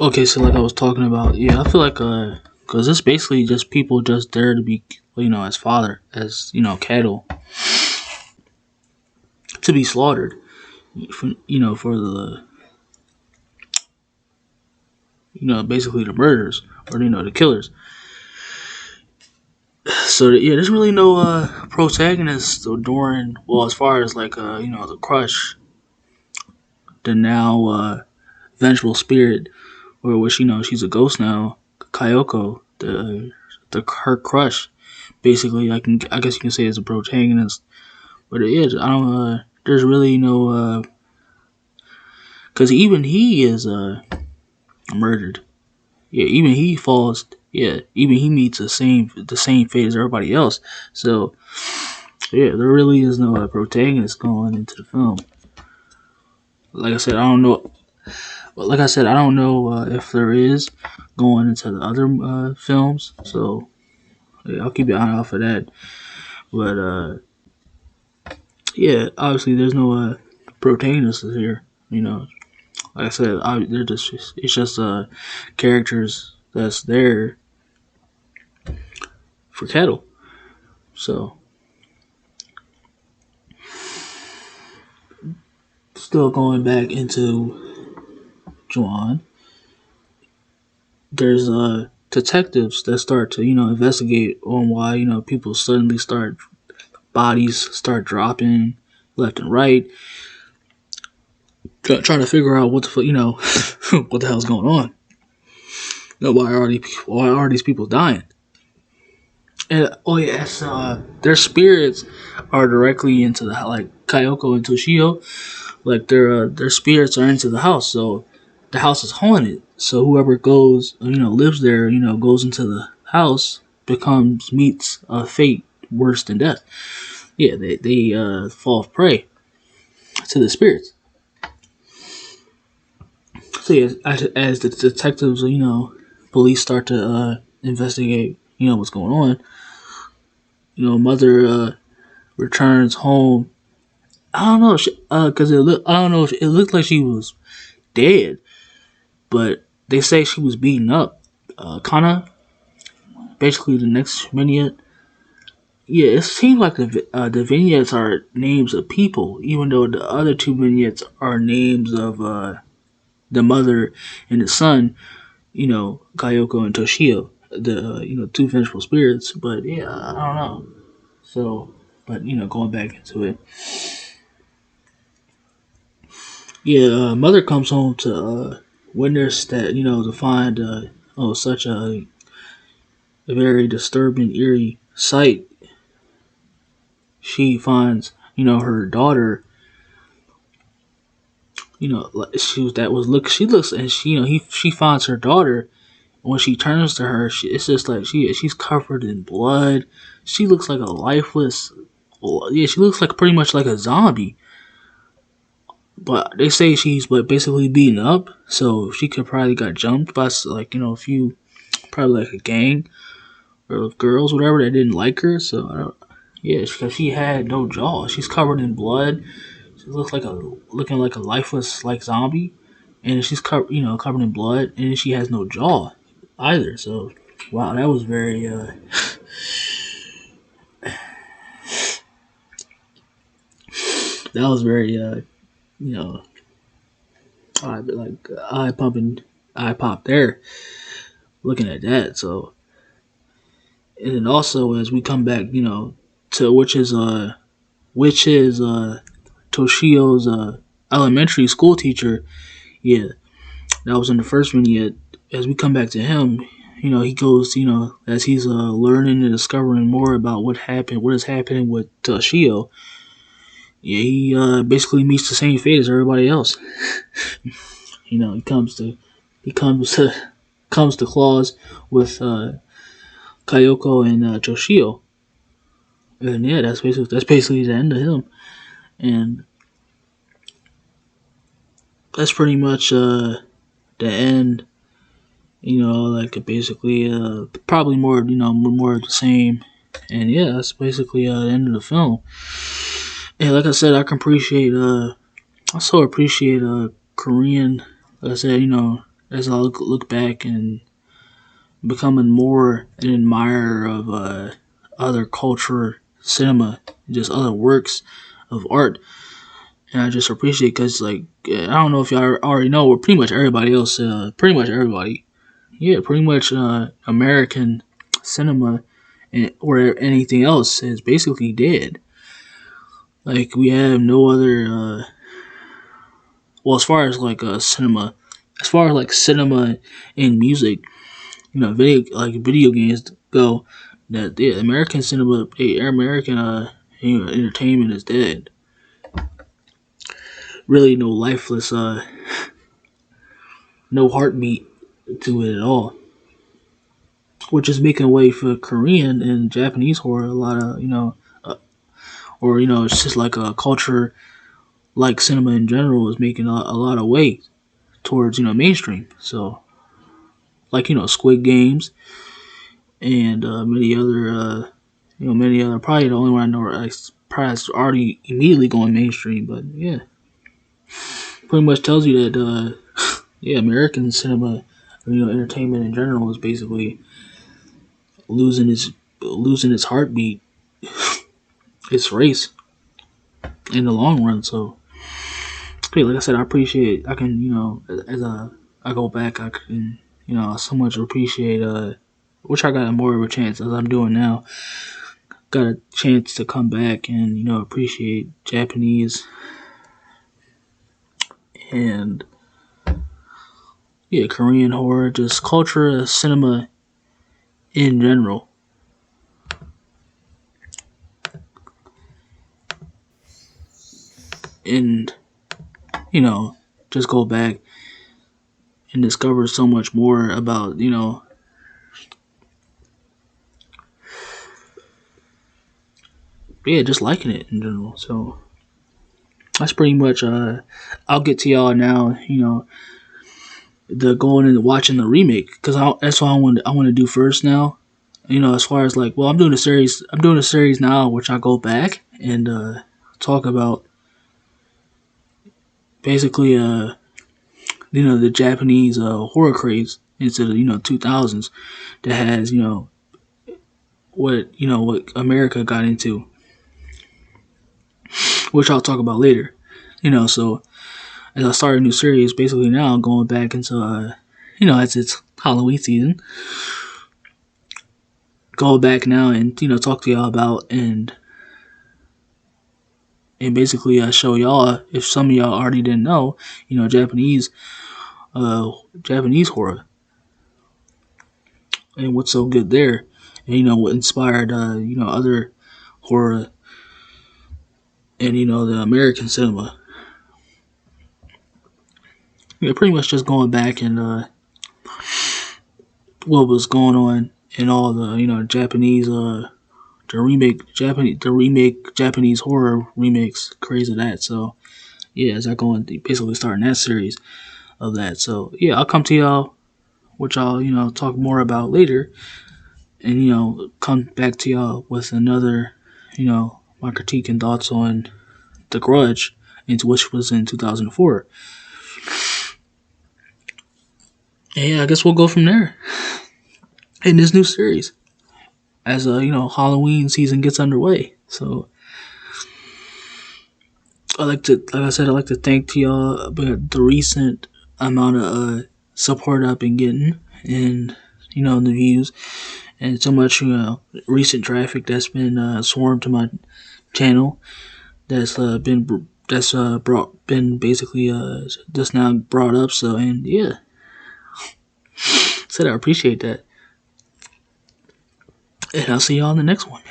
Okay, so like I was talking about, yeah, I feel like cause it's basically just people just there to be, as fodder, as cattle to be slaughtered, for the basically the murderers or the killers. So yeah, there's really no protagonist during, well, as far as like the crush, the now vengeful spirit, or which she's a ghost now, Kyoko, the her crush, basically. I guess you can say is a protagonist, but it is. I don't. There's really no. Because even he is murdered. Yeah, even he falls. Yeah, even he meets the same fate as everybody else. So yeah, there really is no protagonist going into the film. Like I said, I don't know. But like I said, I don't know if there is going into the other films. So yeah, I'll keep an eye out for that. But yeah, obviously there's no protagonists here. Like I said, they're just it's just characters that's there for cattle. So still going back into Juan, there's detectives that start to investigate on why people suddenly start bodies start dropping left and right, trying to figure out what the what the hell's going on. Why are these people dying? And oh yes, their spirits are directly into the like Kyoko and Toshio. Like their spirits are into the house, so the house is haunted. So whoever goes, lives there, goes into the house, meets a fate worse than death. Yeah, they fall prey to the spirits. So yeah, as the detectives, police start to investigate, what's going on. Mother returns home. I don't know, cause I don't know if it looked like she was dead, but they say she was beaten up. Kana, basically the next vignette. Yeah, it seems like the vignettes are names of people, even though the other two vignettes are names of the mother and the son. Kayoko and Toshio, the two vengeful spirits. But yeah, I don't know. So, but going back into it, yeah, mother comes home to witness that to find such a very disturbing, eerie sight. She finds her daughter. She was that was look. She looks and she finds her daughter. When she turns to her, it's just like she's covered in blood. She looks like a lifeless. Well, yeah, she looks like pretty much like a zombie. But they say she's basically beaten up, so she could probably got jumped by like a few, probably like a gang or girls, whatever that didn't like her. So yeah, because she had no jaw. She's covered in blood. She looks like looking like a lifeless like zombie, and she's covered in blood, and she has no jaw either. So wow, that was very that was very you know like eye pumping, eye pop there looking at that. So and then also as we come back, to which is Toshio's elementary school teacher. Yeah, that was in the first vignette. As we come back to him, he goes, as he's learning and discovering more about what is happening with Toshio. Yeah, he basically meets the same fate as everybody else. He comes to claws with Kayoko and Toshio, and yeah, that's basically the end of him, and that's pretty much the end. Like basically probably more of the same, and yeah, that's basically the end of the film. And like I said, I so appreciate Korean. Like I said, as I look back and becoming more an admirer of other culture, cinema, just other works of art. And I just appreciate because, like, I don't know if y'all already know, but pretty much everybody else, pretty much everybody, yeah, pretty much American cinema or anything else is basically dead. Like, we have no other, well, as far as like cinema, as far as like cinema and music, video games go, that the American cinema, American entertainment is dead. Really, no lifeless, no heartbeat to it at all. Which is making way for Korean and Japanese horror. A lot of or it's just like a culture like cinema in general is making a lot of way towards mainstream. So like Squid Games and many other. Probably the only one I know probably is already immediately going mainstream. But yeah, pretty much tells you that yeah, American cinema, entertainment in general is basically losing its heartbeat, its race in the long run. So, hey, like I said, I appreciate. I can as I go back, I can so much appreciate. Which I got more of a chance as I'm doing now. Got a chance to come back and appreciate Japanese and yeah, Korean horror, just culture, cinema in general. And just go back and discover so much more about yeah, just liking it in general. So that's pretty much I'll get to y'all now, the going and watching the remake, because that's what I want to do first now. As far as like, well, I'm doing a series now which I go back and talk about basically the Japanese horror craze into the 2000s that has what America got into, which I'll talk about later. So as I start a new series, basically now I'm going back into as it's Halloween season, go back now and talk to y'all about and basically show y'all, if some of y'all already didn't know, Japanese horror and what's so good there, and what inspired other horror and the American cinema. Yeah, pretty much just going back and what was going on in all the Japanese the remake Japanese horror remakes, crazy of that. So yeah, as I go and basically starting that series of that. So yeah, I'll come to y'all, which I'll talk more about later, and come back to y'all with another my critique and thoughts on the Grudge, into which was in 2004. And yeah, I guess we'll go from there in this new series as Halloween season gets underway. So like I said, I like to thank to y'all about the recent amount of support I've been getting, and the views, and so much recent traffic that's been swarmed to my channel. That's been basically just now brought up. So, and yeah, said I appreciate that, and I'll see y'all in the next one.